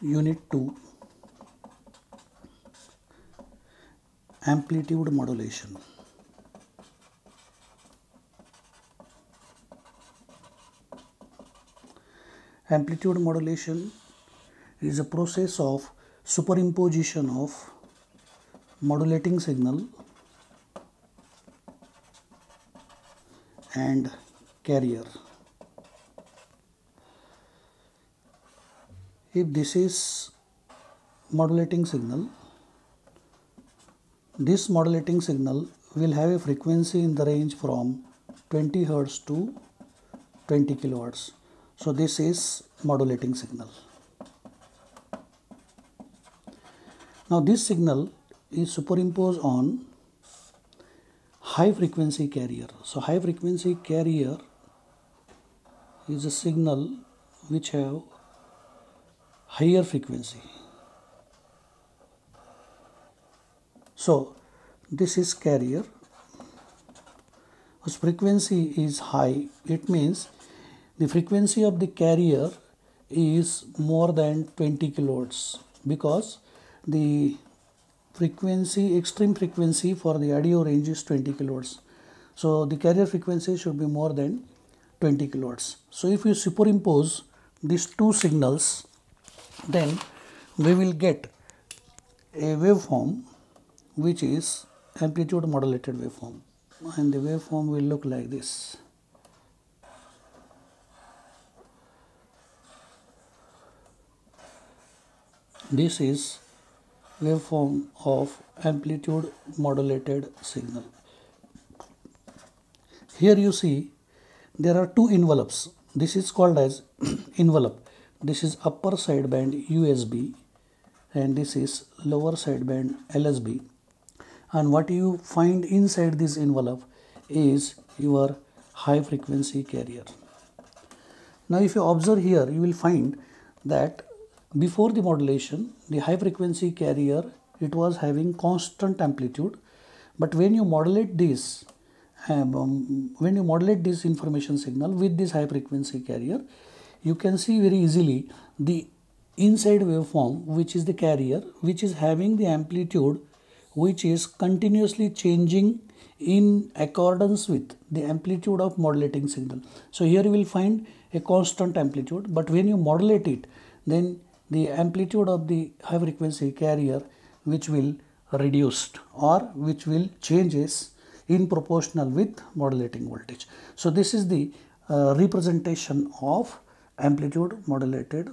Unit 2, Amplitude Modulation. Amplitude modulation is a process of superimposition of modulating signal and carrier. If this is modulating signal, this modulating signal will have a frequency in the range from 20 Hz to 20 kHz. So this is modulating signal. Now this signal is superimposed on high frequency carrier. So high frequency carrier is a signal which have higher frequency. So this is carrier whose frequency is high. It means the frequency of the carrier is more than 20 kHz because the frequency, extreme frequency for the audio range is 20 kHz. So the carrier frequency should be more than 20 kHz. So if you superimpose these two signals, then we will get a waveform which is amplitude modulated waveform, and the waveform will look like this. This is waveform of amplitude modulated signal. Here you see there are two envelopes. This is called as envelope. This is upper sideband USB and this is lower sideband LSB. And what you find inside this envelope is your high frequency carrier. Now if you observe here, you will find that before the modulation, the high frequency carrier, it was having constant amplitude, but when you modulate this information signal with this high frequency carrier, you can see very easily the inside waveform, which is the carrier, which is having the amplitude which is continuously changing in accordance with the amplitude of modulating signal. So here you will find a constant amplitude, but when you modulate it, then the amplitude of the high frequency carrier which will reduced or which will changes in proportional with modulating voltage. So this is the representation of amplitude modulated